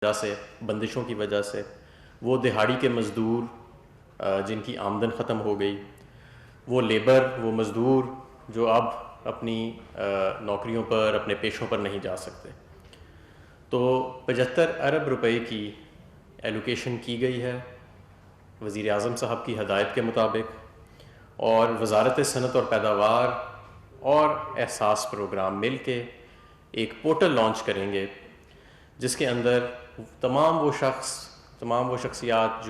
وجہ سے، بندشوں کی وجہ سے، وہ دہاڑی کے مزدور جن کی آمدن ختم ہو گئی، وہ لیبر، وہ مزدور جو اب اپنی نوکریوں پر، اپنے پیشوں پر نہیں جا سکتے، تو 75 ارب روپے کی ایلوکیشن کی گئی ہے وزیر اعظم صاحب کی ہدایت کے مطابق، اور وزارت صنعت اور پیداوار اور احساس پروگرام مل کے ایک پورٹل لانچ کریں گے جس کے اندر تمام وہ شخصیات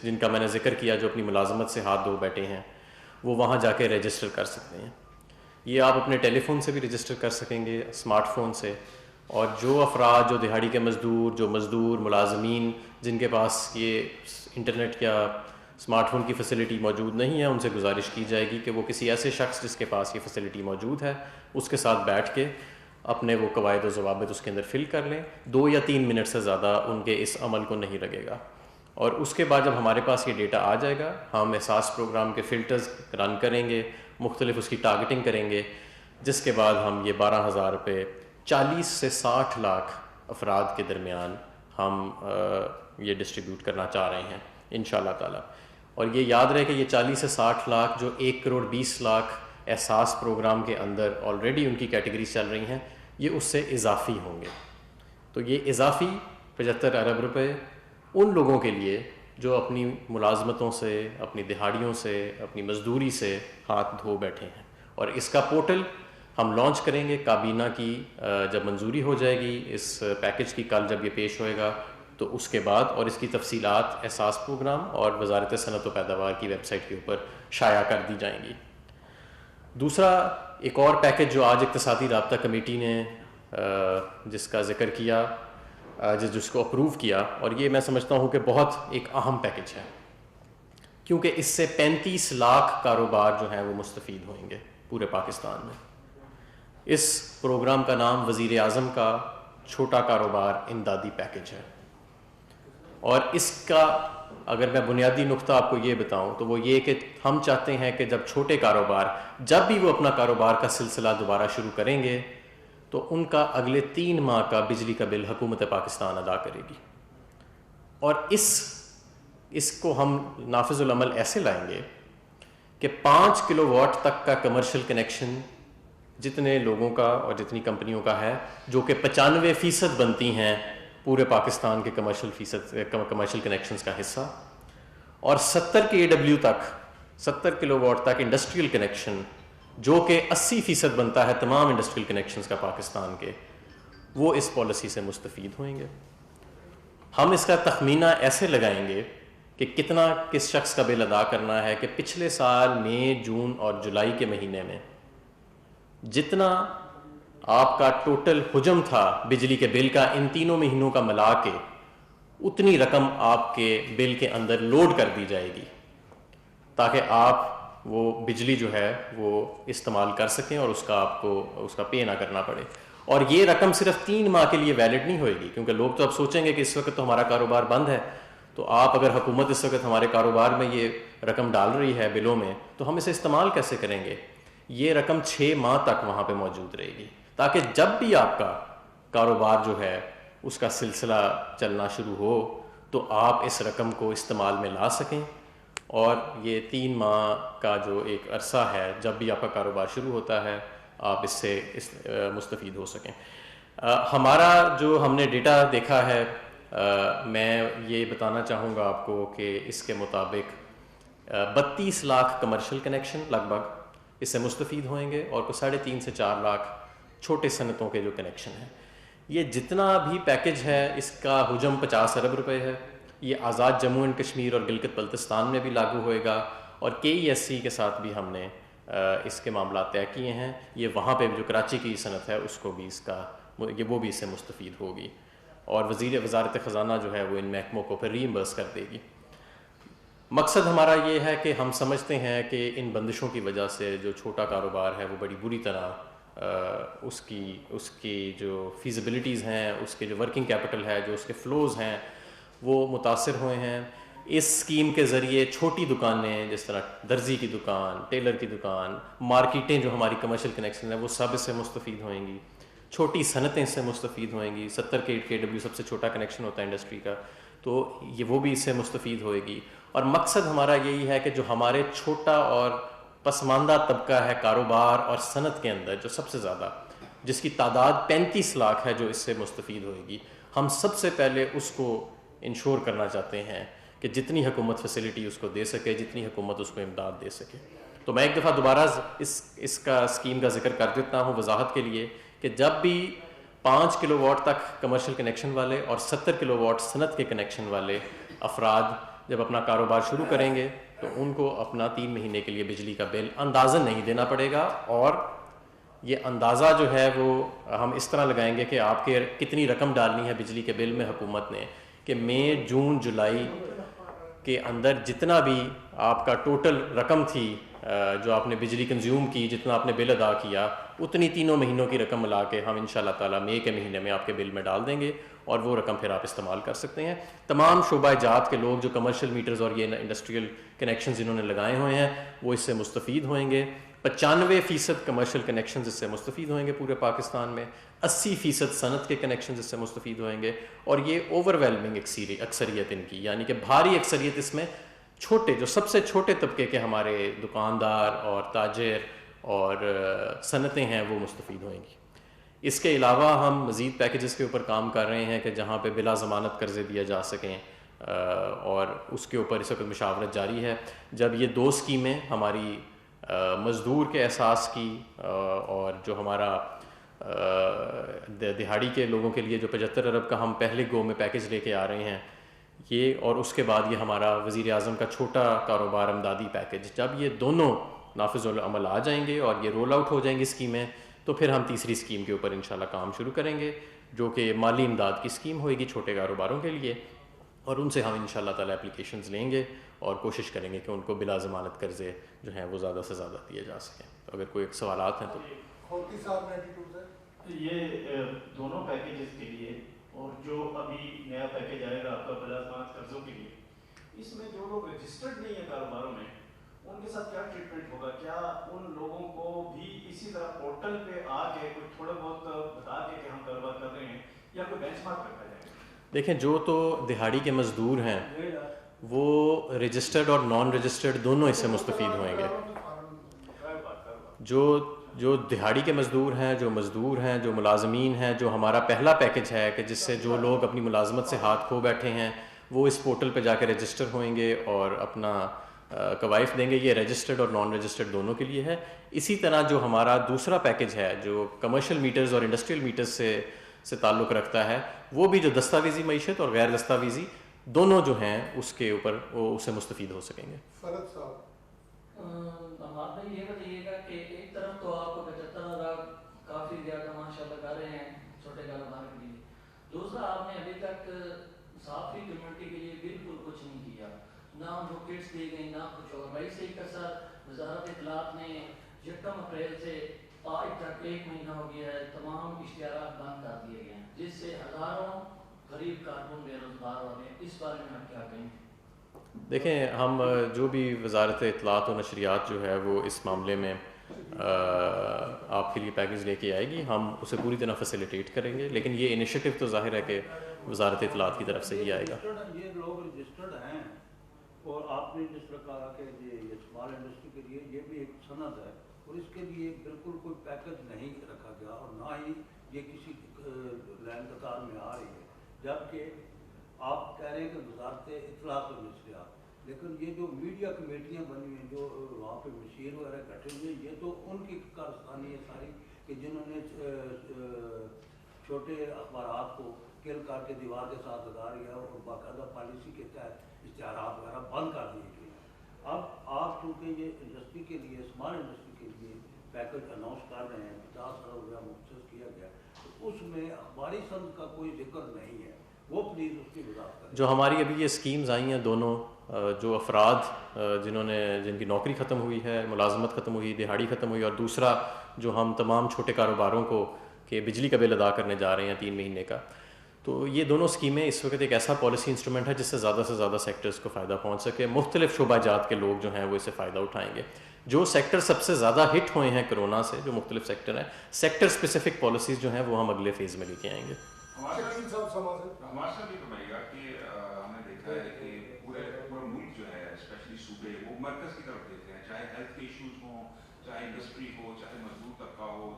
جن کا میں نے ذکر کیا، جو اپنی ملازمت سے ہاتھ دھو بیٹھے ہیں، وہ وہاں جا کے رجسٹر کر سکتے ہیں۔ یہ آپ اپنے ٹیلی فون سے بھی رجسٹر کر سکیں گے، اسمارٹ فون سے، اور جو افراد، جو دہاڑی کے مزدور ملازمین جن کے پاس یہ انٹرنیٹ یا اسمارٹ فون کی فیسلٹی موجود نہیں ہے، ان سے گزارش کی جائے گی کہ وہ کسی ایسے شخص جس کے پاس یہ فیسلٹی موجود ہے اس کے ساتھ بیٹھ کے اپنے وہ قواعد و ضوابط اس کے اندر فل کر لیں۔ 2 یا 3 منٹ سے زیادہ ان کے اس عمل کو نہیں لگے گا، اور اس کے بعد جب ہمارے پاس یہ ڈیٹا آ جائے گا، ہم احساس پروگرام کے فلٹرز رن کریں گے، مختلف اس کی ٹارگٹنگ کریں گے، جس کے بعد ہم یہ 12,000 روپے 40 سے 60 لاکھ افراد کے درمیان ہم یہ ڈسٹریبیوٹ کرنا چاہ رہے ہیں انشاءاللہ تعالی۔ اور یہ یاد رہے کہ یہ 40 سے 60 لاکھ جو 1 کروڑ 20 لاکھ احساس پروگرام کے اندر آلریڈی ان کی کیٹیگریز چل رہی ہیں، یہ اس سے اضافی ہوں گے۔ تو یہ اضافی 75 ارب روپے ان لوگوں کے لیے جو اپنی ملازمتوں سے، اپنی دہاڑیوں سے، اپنی مزدوری سے ہاتھ دھو بیٹھے ہیں، اور اس کا پورٹل ہم لانچ کریں گے۔ کابینہ کی جب منظوری ہو جائے گی اس پیکج کی، کل جب یہ پیش ہوئے گا، تو اس کے بعد اور اس کی تفصیلات احساس پروگرام اور وزارت صنعت و پیداوار کی ویب سائٹ کے اوپر شائع کر دی جائیں گی۔ دوسرا ایک اور پیکج جو آج اقتصادی رابطہ کمیٹی نے جس کا ذکر کیا، جس کو اپروو کیا، اور یہ میں سمجھتا ہوں کہ بہت ایک اہم پیکج ہے، کیونکہ اس سے 35 لاکھ کاروبار جو ہیں وہ مستفید ہوئیں گے پورے پاکستان میں۔ اس پروگرام کا نام وزیر اعظم کا چھوٹا کاروبار امدادی پیکج ہے، اور اس کا اگر میں بنیادی نقطہ آپ کو یہ بتاؤں تو وہ یہ کہ ہم چاہتے ہیں کہ جب چھوٹے کاروبار جب بھی وہ اپنا کاروبار کا سلسلہ دوبارہ شروع کریں گے تو ان کا اگلے 3 ماہ کا بجلی کا بل حکومت پاکستان ادا کرے گی، اور اس کو ہم نافذ العمل ایسے لائیں گے کہ 5 کلو واٹ تک کا کمرشل کنیکشن جتنے لوگوں کا اور جتنی کمپنیوں کا ہے، جو کہ 95% بنتی ہیں پورے پاکستان کے کمرشل کنیکشنز کا حصہ، اور 70 KW تک، 70 کلو واٹ تک انڈسٹریل کنیکشن جو کہ 80% بنتا ہے تمام انڈسٹریل کنیکشنز کا پاکستان کے، وہ اس پالیسی سے مستفید ہوئیں گے۔ ہم اس کا تخمینہ ایسے لگائیں گے کہ کتنا کس شخص کا بل ادا کرنا ہے، کہ پچھلے سال مئی، جون اور جولائی کے مہینے میں جتنا آپ کا ٹوٹل حجم تھا بجلی کے بل کا ان تینوں مہینوں کا ملا کے، اتنی رقم آپ کے بل کے اندر لوڈ کر دی جائے گی، تاکہ آپ وہ بجلی جو ہے وہ استعمال کر سکیں اور آپ کو اس کا پے نہ کرنا پڑے۔ اور یہ رقم صرف 3 ماہ کے لیے ویلڈ نہیں ہوئے گی، کیونکہ لوگ تو اب سوچیں گے کہ اس وقت تو ہمارا کاروبار بند ہے، تو آپ اگر حکومت اس وقت ہمارے کاروبار میں یہ رقم ڈال رہی ہے بلوں میں، تو ہم اسے استعمال کیسے کریں گے؟ یہ رقم 6 ماہ تک وہاں پہ موجود رہے گی، تاکہ جب بھی آپ کا کاروبار جو ہے اس کا سلسلہ چلنا شروع ہو تو آپ اس رقم کو استعمال میں لا سکیں، اور یہ 3 ماہ کا جو ایک عرصہ ہے جب بھی آپ کا کاروبار شروع ہوتا ہے، آپ اس سے مستفید ہو سکیں۔ ہمارا جو ہم نے ڈیٹا دیکھا ہے، میں یہ بتانا چاہوں گا آپ کو کہ اس کے مطابق 32 لاکھ کمرشل کنیکشن لگ بھگ اس سے مستفید ہوئیں گے، اور 3.5 سے 4 لاکھ چھوٹے صنعتوں کے جو کنیکشن ہیں۔ یہ جتنا بھی پیکج ہے اس کا حجم 50 ارب روپے ہے۔ یہ آزاد جموں اینڈ کشمیر اور گلگت بلتستان میں بھی لاگو ہوئے گا، اور KESC کے ساتھ بھی ہم نے اس کے معاملات طے کیے ہیں۔ یہ وہاں پہ جو کراچی کی صنعت ہے اس کو بھی وہ بھی اس سے مستفید ہوگی، اور وزارت خزانہ جو ہے وہ ان محکموں کو پھر ری ایمبرس کر دے گی۔ مقصد ہمارا یہ ہے کہ ہم سمجھتے ہیں کہ ان بندشوں کی وجہ سے جو چھوٹا کاروبار ہے وہ بڑی بری طرح اس کی جو فیزیبلٹیز ہیں، اس کے جو ورکنگ کیپٹل ہے، جو اس کے فلوز ہیں، وہ متاثر ہوئے ہیں۔ اس اسکیم کے ذریعے چھوٹی دکانیں جس طرح درزی کی دکان، ٹیلر کی دکان، مارکیٹیں جو ہماری کمرشل کنیکشن ہیں، وہ سب اس سے مستفید ہوئیں گی۔ چھوٹی صنعتیں اس سے مستفید ہوئیں گی. 70 KW سب سے چھوٹا کنیکشن ہوتا ہے انڈسٹری کا, تو یہ وہ بھی اس سے مستفید ہوئے گی. اور مقصد ہمارا یہی ہے کہ جو ہمارے چھوٹا اور پسماندہ طبقہ ہے کاروبار اور صنعت کے اندر, جو سب سے زیادہ, جس کی تعداد 35 لاکھ ہے جو اس سے مستفید ہوئے گی, ہم سب سے پہلے اس کو انشور کرنا چاہتے ہیں کہ جتنی حکومت فیسلٹی اس کو دے سکے, جتنی حکومت اس کو امداد دے سکے. تو میں ایک دفعہ دوبارہ اس کا اسکیم کا ذکر کر دیتا ہوں وضاحت کے لیے, کہ جب بھی 5 کلو واٹ تک کمرشل کنیکشن والے اور 70 کلو واٹ صنعت کے کنیکشن والے افراد جب اپنا کاروبار شروع کریں گے تو ان کو اپنا 3 مہینے کے لیے بجلی کا بل اندازن نہیں دینا پڑے گا. اور یہ اندازہ جو ہے وہ ہم اس طرح لگائیں گے کہ آپ کے کتنی رقم ڈالنی ہے بجلی کے بل میں حکومت نے, کہ مئی, جون, جولائی کے اندر جتنا بھی آپ کا ٹوٹل رقم تھی جو آپ نے بجلی کنزیوم کی, جتنا آپ نے بل ادا کیا, اتنی تینوں مہینوں کی رقم ملا کے ہم انشاءاللہ تعالیٰ مئی کے مہینے میں آپ کے بل میں ڈال دیں گے, اور وہ رقم پھر آپ استعمال کر سکتے ہیں. تمام شعبہ جات کے لوگ جو کمرشل میٹرز اور یہ انڈسٹریل کنیکشنز انہوں نے لگائے ہوئے ہیں وہ اس سے مستفید ہوئیں گے. 95% کمرشل کنیکشنز اس سے مستفید ہوئیں گے پورے پاکستان میں, 80% صنعت کے کنیکشنز اس سے مستفید ہوئیں گے. اور یہ اوور ویلمنگ اکثریت ان کی, یعنی کہ بھاری اکثریت اس میں چھوٹے, جو سب سے چھوٹے طبقے کے ہمارے دکاندار اور تاجر اور صنعتیں ہیں وہ مستفید ہوئیں گی. اس کے علاوہ ہم مزید پیکیجز کے اوپر کام کر رہے ہیں کہ جہاں پہ بلا ضمانت قرضے دیا جا سکیں, اور اس کے اوپر اس وقت مشاورت جاری ہے. جب یہ 2 اسکیمیں ہماری مزدور کے احساس کی اور جو ہمارا دہاڑی کے لوگوں کے لیے جو 75 ارب کا ہم پہلے گو میں پیکیج لے کے آ رہے ہیں یہ, اور اس کے بعد یہ ہمارا وزیر اعظم کا چھوٹا کاروبار امدادی پیکیج, جب یہ دونوں نافذ العمل آ جائیں گے اور یہ رول آؤٹ ہو جائیں گی اسکیمیں, تو پھر ہم تیسری اسکیم کے اوپر انشاءاللہ کام شروع کریں گے جو کہ مالی امداد کی اسکیم ہوئے گی چھوٹے کاروباروں کے لیے. اور ان سے ہم انشاءاللہ تعالیٰ اپلیکیشنز لیں گے اور کوشش کریں گے کہ ان کو بلا ضمانت قرضے جو ہیں وہ زیادہ سے زیادہ دیے جا سکیں. اگر کوئی سوالات ہیں تو. یہ دونوں پیکیجز کے لیے اور جو ابھی نیا پیکیج آئے گا آپ کا بلا ضمانت قرضوں کے لیے, اس میں جو لوگ رجسٹرڈ نہیں ہیں کاروباروں میں ان کے ساتھ کیا ٹریٹمنٹ ہوگا؟ کیا ان لوگوں کو بھی اسی طرح پورٹل پہ آ کے کچھ تھوڑا بہت بتا کے کہ ہم کاروبار کر رہے ہیں, یا کوئی بینچ مارک رکھا جائے گا؟ دیکھیں, جو تو دہاڑی کے مزدور ہیں وہ رجسٹرڈ اور نان رجسٹرڈ دونوں اس سے مستفید ہوئیں گے. جو دہاڑی کے مزدور ہیں, جو ملازمین ہیں, جو ہمارا پہلا پیکیج ہے کہ جس سے جو لوگ اپنی ملازمت سے ہاتھ کھو بیٹھے ہیں وہ اس پورٹل پہ جا کے رجسٹر ہوئیں گے اور اپنا کوائف دیں گے. یہ رجسٹرڈ اور نان رجسٹرڈ دونوں کے لیے ہے. اسی طرح جو ہمارا دوسرا پیکیج ہے جو کمرشل میٹرز اور انڈسٹریل میٹرز سے تعلق رکھتا ہے, وہ بھی جو دستاویزی معیشت اور غیر دستاویزی دونوں جو ہیں اس کے اوپر وہ اس سے مستفید ہو سکیں گے. فرد صاحب یہ بتائیے گا کہ ایک طرف تو آپ کو 75 ارب کافی زیادہ ماشاءاللہ کر رہے ہیں چھوٹے کاروبار کے لیے, دوسرا آپ نے ابھی تک صافی کمیونٹی کے لیے بالکل کچھ نہیں کیا, نہ جو کٹس دی گئی نہ کچھ اور. وہی سے کا سر وزارت اطلاعات نے 1 اپریل سے آج تک 1 مہینہ ہو گیا ہے تمام اشتہارات بند کر دیے گئے ہیں, جس سے ہزاروں غریب کارکن بے روزگار ہو گئے. اس بارے میں آپ کیا کہیں؟ دیکھیں, ہم جو بھی وزارت اطلاعات و نشریات جو ہے وہ اس معاملے میں آپ کے لیے پیکیج لے کے آئے گی, ہم اسے پوری طرح فیسیلیٹیٹ کریں گے. لیکن یہ انیشیٹو تو ظاہر ہے کہ وزارت اطلاعات کی طرف سے ہی آئے گا. یہ لوگ رجسٹرڈ ہیں اور آپ نے جس طرح کہا کہ یہ اسمال انڈسٹری کے لیے یہ بھی ایک صنعت ہے اور اس کے لیے بالکل کوئی پیکیج نہیں رکھا گیا اور نہ ہی یہ کسی لائن قطار میں آ رہی ہے. جبکہ آپ کہہ رہے ہیں کہ وزارت اطلاعات و نشریات, لیکن یہ جو میڈیا کمیٹیاں بنی ہیں جو وہاں پہ مشیر وغیرہ بیٹھے ہوئے ہیں, یہ تو ان کی کارستانی ہے ساری کہ جنہوں نے چھوٹے اخبارات کو کل کر کے دیوار کے ساتھ لگا رہا اور باقاعدہ پالیسی کے تحت اشتہارات وغیرہ بند کر دیے گئے. اب آپ چونکہ یہ انڈسٹری کے لیے اسمال انڈسٹری کے لیے پیکج اناؤنس کر رہے ہیں, 50 ارب روپیہ مختص کیا گیا, تو اس میں اخباری صنعت کا کوئی ذکر نہیں ہے, وہ پلیز اس کی وضاحت کریں. جو ہماری ابھی یہ اسکیمز آئی ہیں دونوں, جو افراد جن کی نوکری ختم ہوئی ہے, ملازمت ختم ہوئی, دہاڑی ختم ہوئی, اور دوسرا جو ہم تمام چھوٹے کاروباروں کو کہ بجلی کا بل ادا کرنے جا رہے ہیں 3 مہینے کا, تو یہ دونوں اسکیمیں اس وقت ایک ایسا پالیسی انسٹرومنٹ ہے جس سے زیادہ سیکٹرز کو فائدہ پہنچ سکے. مختلف شعبہ جات کے لوگ جو ہیں وہ اس سے فائدہ اٹھائیں گے. جو سیکٹر سب سے زیادہ ہٹ ہوئے ہیں کرونا سے، جو مختلف سیکٹر ہیں، سیکٹر اسپیسیفک پالیسیز جو ہیں وہ ہم اگلے فیز میں لے کے آئیں گے۔ ہمارے ساتھ یہ فرمائیے گا کہ ہم نے دیکھا ہے کہ پورا ملک جو ہے اسپیشلی صوبے وہ مرکز کی طرف دیکھتے ہیں، چاہے ہیلتھ کے ایشوز ہوں، چاہے انڈسٹری ہو، چاہے مزدور طبقہ ہو،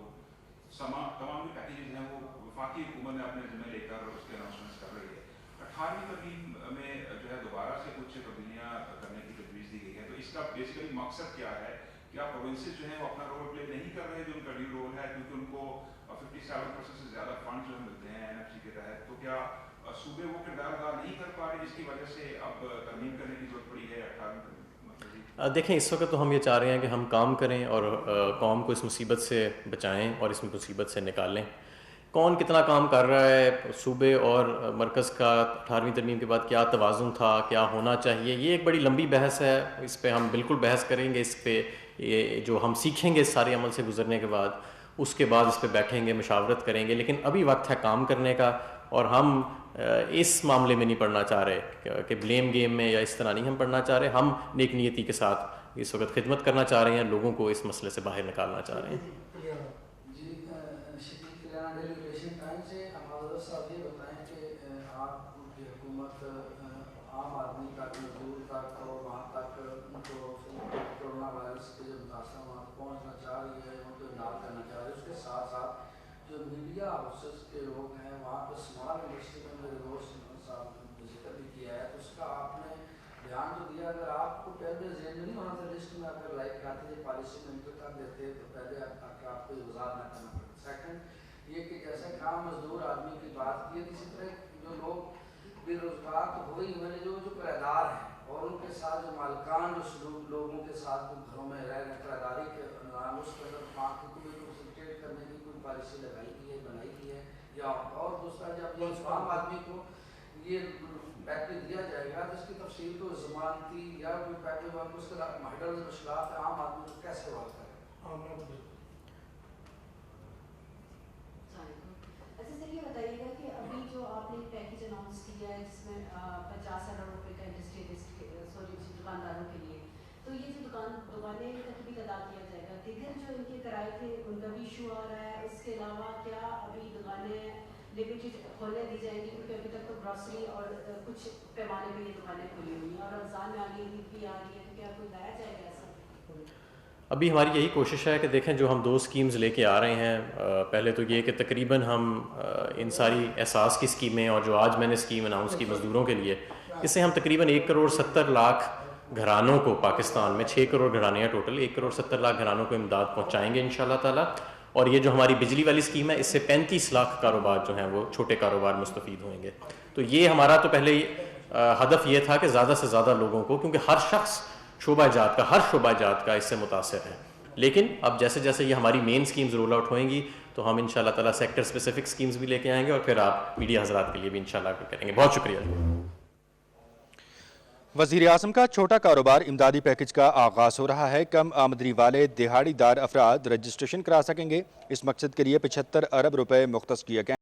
تمام پیکیجز ہیں وہ وفاقی حکومت نے اپنے ذمہ لے کر اس کے اناؤنسمنٹس کر رہی ہے۔ 18ویں ترمیم میں جو ہے دوبارہ سے کچھ تبدیلیاں کرنے کی تجویز دی گئی ہے، تو اس کا بیسیکلی مقصد کیا ہے؟ کیا پروونسز جو ہیں وہ اپنا رول پلے نہیں کر رہے جو ان کا ڈیو رول ہے، کیونکہ ان کو 57% سے زیادہ فنڈ جو ملتے ہیں NFC کے تحت، تو کیا صوبے وہ کردار ادا نہیں کر پا رہے جس کی وجہ سے اب ترمیم کرنے کی ضرورت پڑی ہے 18ویں ترمیم؟ دیکھیں اس وقت تو ہم یہ چاہ رہے ہیں کہ ہم کام کریں اور قوم کو اس مصیبت سے بچائیں اور اس مصیبت سے نکالیں۔ کون کتنا کام کر رہا ہے، صوبے اور مرکز کا 18ویں ترمیم کے بعد کیا توازن تھا، کیا ہونا چاہیے، یہ ایک بڑی لمبی بحث ہے، اس پہ ہم بالکل بحث کریں گے۔ اس پہ یہ جو ہم سیکھیں گے اس سارے عمل سے گزرنے کے بعد، اس کے بعد اس پہ بیٹھیں گے، مشاورت کریں گے، لیکن ابھی وقت ہے کام کرنے کا، اور ہم اس معاملے میں نہیں پڑھنا چاہ رہے کہ بلیم گیم میں یا اس طرح نہیں ہم پڑھنا چاہ رہے، ہم نیک نیتی کے ساتھ اس وقت خدمت کرنا چاہ رہے ہیں، لوگوں کو اس مسئلے سے باہر نکالنا چاہ رہے ہیں۔ صاحب یہ بتائیں کہ آپ کی حکومت عام آدمی تک، مزدور تک اور وہاں تک جو کورونا وائرس کے جو متاثر وہاں پہنچنا چاہ رہی ہے، ان کو امداد کرنا چاہ رہی ہے، اس کے ساتھ ساتھ جو میڈیا ہاؤسز کے لوگ ہیں وہاں پہ اسمال انڈسٹری میں میرے دوست صاحب نے ذکر بھی کیا ہے، تو اس کا آپ نے دھیان تو دیا، اگر آپ کو پہلے ذہن میں نہیں ہونا تھا لسٹ میں اگر لائک آتی ہے پالیسی میں انٹر کر دیتے تو پہلے آپ کو وضاحت نہ کرنا پڑتا۔ سیکنڈ یہ کہ جیسے کام مزدور آدمی کی بات کی ہے، اسی طرح جو لوگ بے روزگار تو ہوئی ہوئے جو کرایہ ہیں اور ان کے ساتھ جو مالکان جو لوگوں کے ساتھ گھروں میں رہ رہے کرایہ کے نام، اس کے اندر فیسیلیٹیٹ کرنے کی کوئی پالیسی لگائی گئی ہے، بنائی گئی ہے، یا اور دوسرا جب یہ عام آدمی کو یہ پیکیج دیا جائے گا تو اس کی تفصیل کو ضمانتی یا کوئی پیکیج اور اس کے ہیڈر مشکلات عام آدمی کو کیسے حل کرے؟ یہ بتائیے گا کہ ابھی جو آپ نے پیکیج اناؤنس کیا ہے جس میں 50 ارب روپے کا دکانداروں کے لیے، تو یہ جو دکانیں تک بھی ادا کیا جائے گا، دیگر جو ان کے کرائے تھے ان کا بھی ایشو آ رہا ہے، اس کے علاوہ کیا ابھی دکانیں لمیٹڈ کھولنے دی جائیں گی، کیونکہ ابھی تک تو گروسری اور کچھ پیمانے پہ یہ دکانیں کھلی ہوئی ہیں اور رمضان میں آگے بھی آ رہی ہے، تو کیا کوئی لایا جائے گا ایسا؟ ابھی ہماری یہی کوشش ہے کہ دیکھیں جو ہم 2 اسکیمز لے کے آ رہے ہیں، پہلے تو یہ کہ تقریباً ہم ان ساری احساس کی اسکیمیں اور جو آج میں نے اسکیم اناؤنس کی مزدوروں کے لیے، اس سے ہم تقریباً 1.70 کروڑ گھرانوں کو، پاکستان میں 6 کروڑ گھرانے ہیں ٹوٹل، 1.70 کروڑ گھرانوں کو امداد پہنچائیں گے انشاءاللہ تعالیٰ۔ اور یہ جو ہماری بجلی والی اسکیم ہے، اس سے 35 لاکھ کاروبار جو ہیں وہ چھوٹے کاروبار مستفید ہوئیں گے۔ تو یہ ہمارا تو پہلے ہدف یہ تھا کہ زیادہ سے زیادہ لوگوں کو، کیونکہ ہر شخص ہر شعبہ جات کا اس سے متاثر ہے، لیکن اب جیسے جیسے یہ ہماری مین اسکیمز رول آؤٹ ہوئیں گی تو ہم انشاءاللہ تعالیٰ سیکٹر اسپیسیفک اسکیمز بھی لے کے آئیں گے، اور پھر آپ میڈیا حضرات کے لیے بھی انشاءاللہ کریں گے۔ بہت شکریہ۔ وزیر اعظم کا چھوٹا کاروبار امدادی پیکج کا آغاز ہو رہا ہے۔ کم آمدنی والے دہاڑی دار افراد رجسٹریشن کرا سکیں گے۔ اس مقصد کے لیے 75 ارب روپے مختص کیے گئے۔